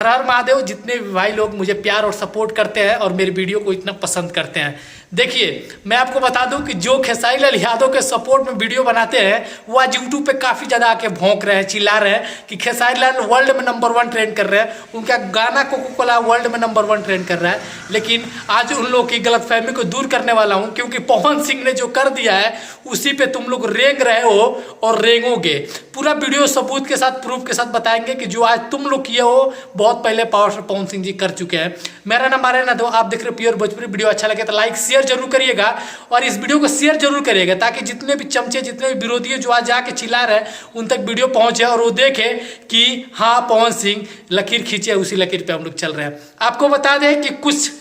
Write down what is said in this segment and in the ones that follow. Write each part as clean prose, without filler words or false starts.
हर महादेव। जितने भी भाई लोग मुझे प्यार और सपोर्ट करते हैं और मेरी वीडियो को इतना पसंद करते हैं, देखिए मैं आपको बता दूं कि जो खेसारी लाल यादव के सपोर्ट में वीडियो बनाते हैं वो आज यूट्यूब पे काफ़ी ज़्यादा आके भौंक रहे हैं, चिल्ला रहे हैं कि खेसारी लाल वर्ल्ड में नंबर 1 ट्रेंड कर रहे हैं, उनका गाना कोको कोला वर्ल्ड में नंबर 1 ट्रेंड कर रहा है। लेकिन आज उन लोगों की गलतफहमी को दूर करने वाला हूँ, क्योंकि पवन सिंह ने जो कर दिया है उसी पे तुम लोग रेंग रहे हो और रेंगोगे। पूरा वीडियो सबूत के साथ, प्रूफ के साथ बताएंगे कि जो आज तुम लोग किए हो बहुत पहले पावर स्टार पवन सिंह जी कर चुके हैं। मेरा नाम आर्यन यादव, आप देख रहे हो प्योर भोजपुरी। वीडियो अच्छा लगे तो लाइक शेयर जरूर करिएगा और इस वीडियो को शेयर जरूर करिएगा, ताकि जितने भी चमचे, जितने भी विरोधी जो आज जाके चिल्ला रहे हैं उन तक वीडियो पहुंचे और वो देखे कि हाँ पवन सिंह लकीर खींचे, उसी लकीर पे हम लोग चल रहे हैं। आपको बता दें कि कुछ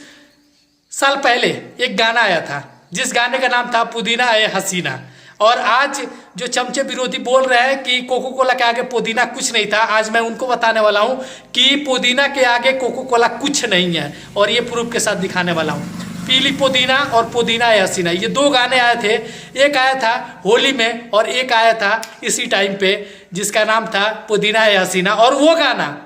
साल पहले एक गाना आया था जिस गाने का नाम था पुदीना ए हसीना, और आज जो चमचे विरोधी बोल रहे हैं कि कोको कोला के आगे पुदीना कुछ नहीं था, आज मैं उनको बताने वाला हूं कि पुदीना के आगे कोको कोला कुछ नहीं है, और ये प्रूफ के साथ दिखाने वाला हूं। पीली पुदीना और पुदीना ए हसीना, ये 2 गाने आए थे। एक आया था होली में और एक आया था इसी टाइम पे जिसका नाम था पुदीना ए हसीना, और वो गाना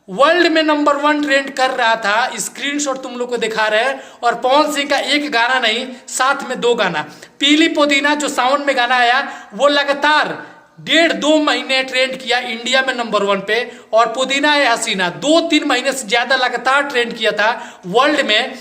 वर्ल्ड में नंबर 1 ट्रेंड कर रहा था। स्क्रीनशॉट तुम लोग को दिखा रहे हैं, और पवन सिंह का एक गाना नहीं, साथ में 2 गाना। पीली पुदीना जो साउंड में गाना आया वो लगातार 1.5-2 महीने ट्रेंड किया इंडिया में नंबर 1 पे, और पुदीना ए हसीना 2-3 महीने से ज्यादा लगातार ट्रेंड किया था वर्ल्ड में।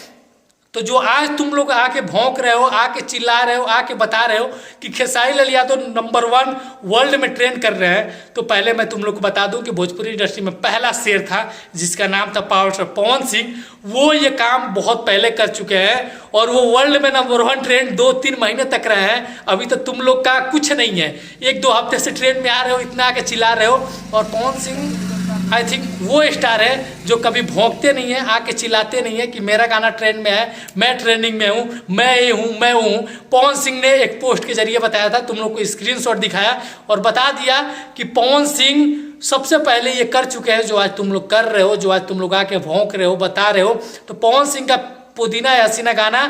तो जो आज तुम लोग आके भौंक रहे हो, आके चिल्ला रहे हो, आके बता रहे हो कि खेसारी लाल यादव नंबर 1 वर्ल्ड में ट्रेंड कर रहे हैं, तो पहले मैं तुम लोग को बता दूं कि भोजपुरी इंडस्ट्री में पहला शेर था जिसका नाम था पावर स्टार पवन सिंह। वो ये काम बहुत पहले कर चुके हैं और वो वर्ल्ड में नंबर 1 ट्रेंड 2-3 महीने तक रहे हैं। अभी तो तुम लोग का कुछ नहीं है, 1-2 हफ्ते से ट्रेंड में आ रहे हो, इतना आके चिल्ला रहे हो। और पवन सिंह आई थिंक वो स्टार है जो कभी भौंकते नहीं है, आके चिल्लाते नहीं है कि मेरा गाना ट्रेंड में है, मैं ट्रेंडिंग में हूँ, मैं ये हूँ, मैं वो हूँ। पवन सिंह ने एक पोस्ट के जरिए बताया था, तुम लोग को स्क्रीनशॉट दिखाया और बता दिया कि पवन सिंह सबसे पहले ये कर चुके हैं जो आज तुम लोग कर रहे हो, जो आज तुम लोग आके भौंक रहे हो, बता रहे हो। तो पवन सिंह का पुदीना ए हसीना गाना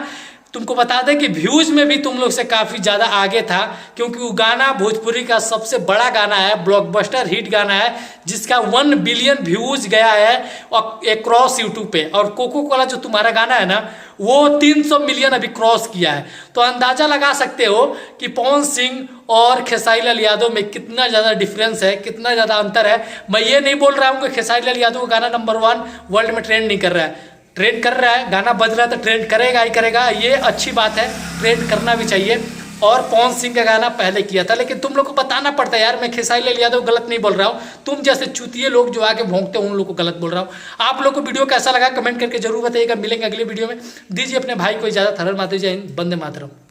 तुमको बता दें कि व्यूज में भी तुम लोग से काफ़ी ज़्यादा आगे था, क्योंकि वो गाना भोजपुरी का सबसे बड़ा गाना है, ब्लॉकबस्टर हिट गाना है, जिसका 1 बिलियन व्यूज गया है अक्रॉस यूट्यूब पे। और कोको कोला जो तुम्हारा गाना है ना, वो 300 मिलियन अभी क्रॉस किया है। तो अंदाजा लगा सकते हो कि पवन सिंह और खेसारी लाल यादव में कितना ज़्यादा डिफरेंस है, कितना ज़्यादा अंतर है। मैं ये नहीं बोल रहा हूँ कि खेसारी लाल यादव का गाना नंबर 1 वर्ल्ड में ट्रेंड नहीं कर रहा है, ट्रेंड कर रहा है, गाना बज रहा है तो ट्रेंड करेगा ही करेगा, ये अच्छी बात है, ट्रेंड करना भी चाहिए। और पवन सिंह का गाना पहले किया था, लेकिन तुम लोग को बताना पड़ता है यार, मैं खेसारी लाल यादव गलत नहीं बोल रहा हूँ, तुम जैसे चूतिए लोग जो आके भौंकते हो उन लोग को गलत बोल रहा हूँ। आप लोग को वीडियो कैसा लगा कमेंट करके जरूर बताइएगा। मिलेंगे अगले वीडियो में, दीजिए अपने भाई को इजाजत। हर हर महादेव, जय हिंद, वंदे मातरम।